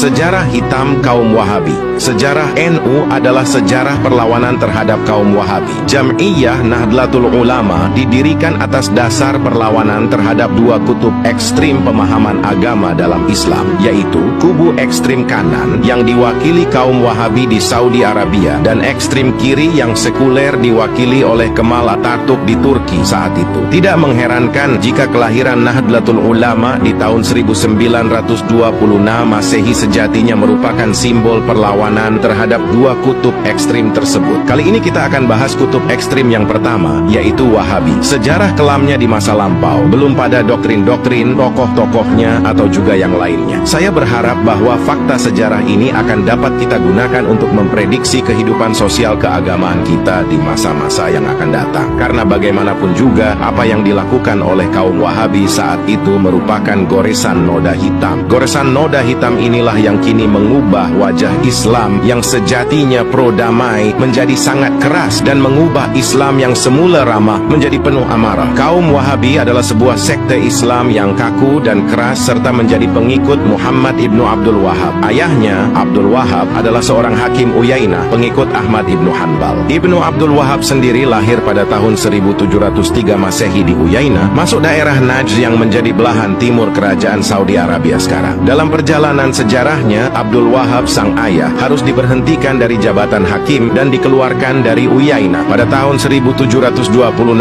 Sejarah hitam kaum Wahabi. Sejarah NU adalah sejarah perlawanan terhadap kaum Wahabi. Jam'iyah Nahdlatul Ulama didirikan atas dasar perlawanan terhadap dua kutub ekstrim pemahaman agama dalam Islam, yaitu kubu ekstrim kanan yang diwakili kaum Wahabi di Saudi Arabia dan ekstrim kiri yang sekuler diwakili oleh Kemal Atatürk di Turki saat itu. Tidak mengherankan jika kelahiran Nahdlatul Ulama di tahun 1926 Masehi sejatinya merupakan simbol perlawanan terhadap dua kutub ekstrim tersebut. Kali ini kita akan bahas kutub ekstrim yang pertama, yaitu Wahabi. Sejarah kelamnya di masa lampau, belum pada doktrin-doktrin, tokoh-tokohnya, atau juga yang lainnya. Saya berharap bahwa fakta sejarah ini akan dapat kita gunakan untuk memprediksi kehidupan sosial keagamaan kita di masa-masa yang akan datang. Karena bagaimanapun juga, apa yang dilakukan oleh kaum Wahabi saat itu merupakan goresan noda hitam. Goresan noda hitam inilah yang kini mengubah wajah Islam yang sejatinya pro-damai menjadi sangat keras dan mengubah Islam yang semula ramah menjadi penuh amarah. Kaum Wahabi adalah sebuah sekte Islam yang kaku dan keras serta menjadi pengikut Muhammad ibnu Abdul Wahab. Ayahnya, Abdul Wahab, adalah seorang hakim Uyainah, pengikut Ahmad ibnu Hanbal. Ibnu Abdul Wahab sendiri lahir pada tahun 1703 Masehi di Uyainah, masuk daerah Najd yang menjadi belahan timur kerajaan Saudi Arabia sekarang. Dalam perjalanan sejarahnya, Abdul Wahab sang ayah harus diberhentikan dari jabatan hakim dan dikeluarkan dari Uyainah pada tahun 1726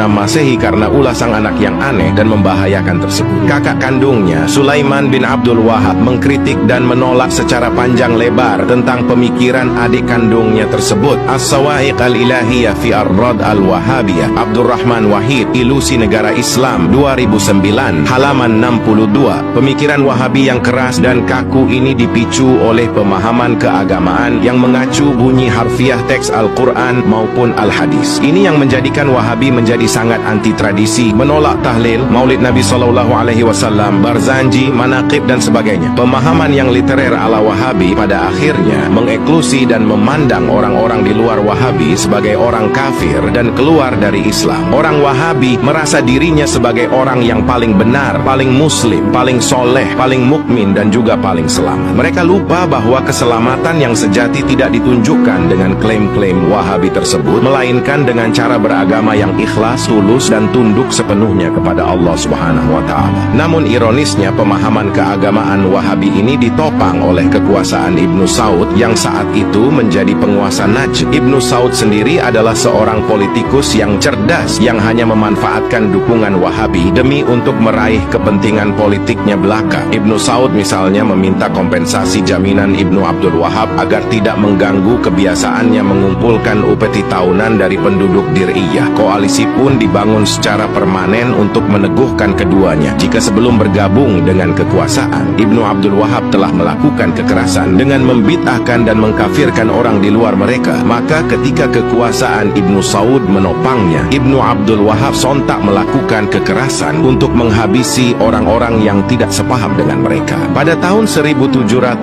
Masehi karena ulah sang anak yang aneh dan membahayakan tersebut. Kakak kandungnya, Sulaiman bin Abdul Wahab, mengkritik dan menolak secara panjang lebar tentang pemikiran adik kandungnya tersebut. As-Sawa'iq al-Ilahiyah fi Ar-Rad al-Wahabiyah, Abdurrahman Wahid, Ilusi Negara Islam, 2009, halaman 62. Pemikiran Wahabi yang keras dan kaku ini dipicu oleh pemahaman keagamaan yang mengacu bunyi harfiah teks Al-Quran maupun Al-Hadis. Ini yang menjadikan Wahabi menjadi sangat anti tradisi, menolak tahlil, maulid Nabi SAW, barzanji, manaqib dan sebagainya. Pemahaman yang literer ala Wahabi pada akhirnya mengeklusi dan memandang orang-orang di luar Wahabi sebagai orang kafir dan keluar dari Islam. Orang Wahabi merasa dirinya sebagai orang yang paling benar, paling muslim, paling soleh, paling mukmin dan juga paling selamat. Mereka lupa bahwa keselamatan yang sejati tidak ditunjukkan dengan klaim-klaim Wahabi tersebut, melainkan dengan cara beragama yang ikhlas, tulus dan tunduk sepenuhnya kepada Allah Subhanahu wa Ta'ala. Namun ironisnya, pemahaman keagamaan Wahabi ini ditopang oleh kekuasaan Ibnu Saud yang saat itu menjadi penguasa Najd. Ibnu Saud sendiri adalah seorang politikus yang cerdas yang hanya memanfaatkan dukungan Wahabi demi untuk meraih kepentingan politiknya belaka. Ibnu Saud misalnya meminta kompensasi jaminan Ibnu Abdul Wahab agar tidak mengganggu kebiasaannya mengumpulkan upeti tahunan dari penduduk Diriyah. Koalisi pun dibangun secara permanen untuk meneguhkan keduanya. Jika sebelum bergabung dengan kekuasaan, Ibnu Abdul Wahab telah melakukan kekerasan dengan membid'ahkan dan mengkafirkan orang di luar mereka, maka ketika kekuasaan Ibnu Saud menopangnya, Ibnu Abdul Wahab sontak melakukan kekerasan untuk menghabisi orang-orang yang tidak sepaham dengan mereka. Pada tahun 1746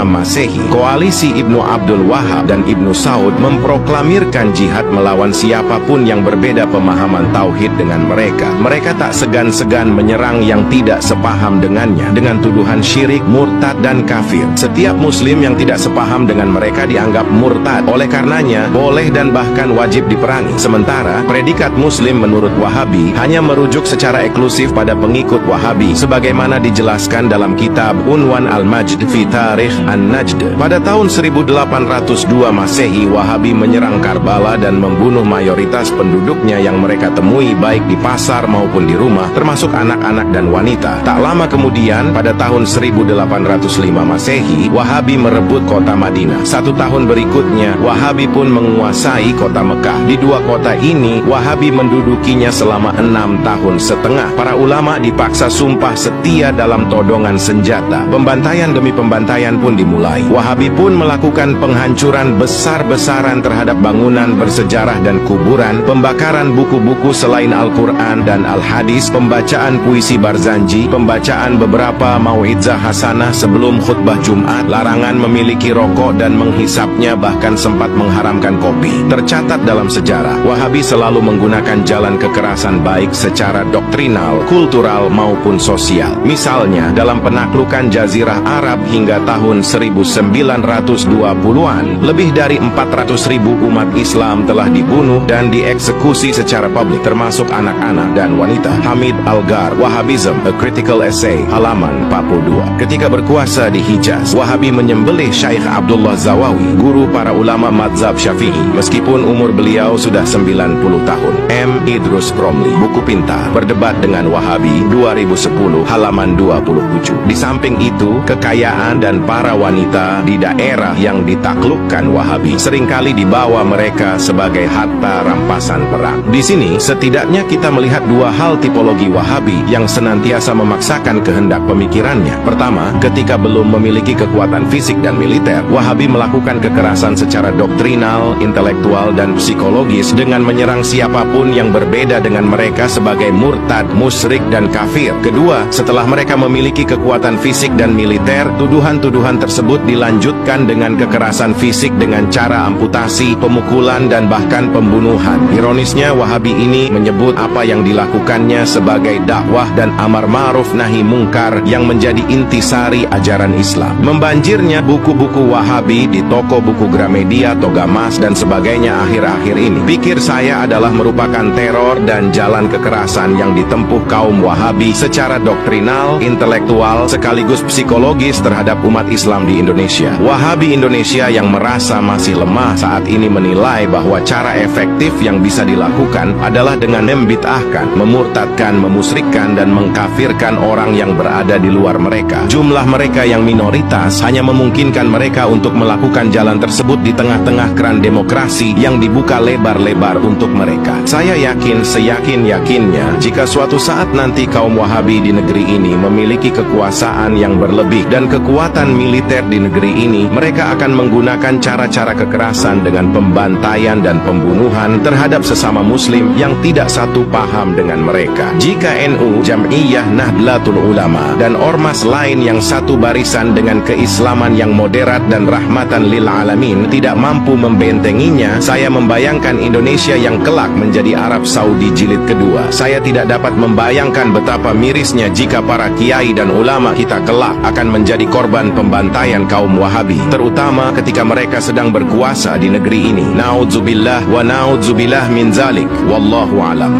Masehi, koalisi Ibnu Abdul Wahab dan Ibnu Saud memproklamirkan jihad melawan siapapun yang berbeda pemahaman tauhid dengan mereka. Mereka tak segan-segan menyerang yang tidak sepaham dengannya dengan tuduhan syirik, murtad dan kafir. Setiap muslim yang tidak sepaham dengan mereka dianggap murtad. Oleh karenanya, boleh dan bahkan wajib diperangi. Sementara, predikat muslim menurut Wahabi hanya merujuk secara eksklusif pada pengikut Wahabi sebagaimana dijelaskan dalam kitab Unwan Al-Majd fi Tarikh An-Najd. Pada tahun 1802 Masehi, Wahabi menyerang Karbala dan membunuh mayoritas penduduknya yang mereka temui baik di pasar maupun di rumah, termasuk anak-anak dan wanita. Tak lama kemudian, pada tahun 1805 Masehi, Wahabi merebut kota Madinah. 1 tahun berikutnya, Wahabi pun menguasai kota Mekah. Di dua kota ini, Wahabi mendudukinya selama 6 tahun setengah. Para ulama dipaksa sumpah setia dalam todongan senjata. Pembantaian demi pembantaian pun dimulai. Wahabi pun melakukan penghancuran besar-besaran terhadap bangunan bersejarah dan kuburan, pembakaran buku-buku selain Al-Quran dan Al-Hadis, pembacaan puisi barzanji, pembacaan beberapa mau'izah hasanah sebelum khutbah Jumat, larangan memiliki rokok dan menghisapnya, bahkan sempat mengharamkan kopi. Tercatat dalam sejarah, Wahabi selalu menggunakan jalan kekerasan baik secara doktrinal, kultural maupun sosial. Misalnya, dalam penaklukan Jazirah Arab hingga tahun 1920-an, lebih dari 400.000 umat Islam telah dibunuh dan dieksekusi secara publik, termasuk anak-anak dan wanita. Hamid Algar, Wahhabism, A Critical Essay, halaman 42. Ketika berkuasa di Hijaz, Wahabi menyembelih Syekh Abdullah Zawawi, guru para ulama mazhab Syafi'i, meskipun umur beliau sudah 90 tahun. M. Idrus Romli, Buku Pintar, Berdebat dengan Wahabi, 2010, halaman 27. Di samping itu, kekayaan dan para wanita di daerah yang ditaklukkan Wahabi seringkali dibawa mereka sebagai harta rampasan perang. Di sini, setidaknya kita melihat dua hal tipologi Wahabi yang senantiasa memaksakan kehendak pemikirannya. Pertama, ketika belum memiliki kekuatan fisik dan militer, Wahabi melakukan kekerasan secara doktrinal, intelektual, dan psikologis dengan menyerang siapapun yang berbeda dengan mereka sebagai murtad, musyrik, dan kafir. Kedua, setelah mereka memiliki kekuatan fisik dan militer, tuduhan-tuduhan tersebut dilanjutkan dengan kekerasan fisik dengan cara amputasi, pemukulan, dan bahkan pembunuhan. Ironisnya, Wahabi ini menyebut apa yang dilakukannya sebagai dakwah dan amar ma'ruf nahi mungkar yang menjadi intisari ajaran Islam. Membanjirnya buku-buku Wahabi di toko buku Gramedia, Togamas, dan sebagainya akhir-akhir ini. Pikir saya adalah merupakan teror dan jalan kekerasan yang ditempuh kaum Wahabi secara doktrinal, intelektual, sekaligus psikologis terhadap umat Islam di Indonesia. Wahabi Indonesia yang merasa masih lemah saat ini menilai bahwa cara efektif yang bisa dilakukan adalah dengan membid'ahkan, memurtadkan, memusyrikkan, dan mengkafirkan orang yang berada di luar mereka. Jumlah mereka yang minoritas hanya memungkinkan mereka untuk melakukan jalan tersebut di tengah-tengah keran demokrasi yang dibuka lebar-lebar untuk mereka. Saya yakin, seyakin-yakinnya, jika suatu saat nanti kaum Wahabi di negeri ini memiliki kekuasaan yang berlebih dan kekuatan militer di negeri ini, mereka akan menggunakan cara-cara kekerasan dengan pembantaian dan pembunuhan terhadap sesama muslim yang tidak satu paham dengan mereka. Jika NU, Jam'iyah Nahdlatul Ulama, dan ormas lain yang satu barisan dengan keislaman yang moderat dan rahmatan lil alamin tidak mampu membentenginya, saya membayangkan Indonesia yang kelak menjadi Arab Saudi jilid kedua. Saya tidak dapat membayangkan betapa mirisnya jika para kiai dan ulama kita kelak akan menjadi korban pembantaian kaum Wahabi, terutama ketika mereka sedang berkuasa di negeri ini. Naudzubillah wa naudzubillah min zalik. Wallahu alam.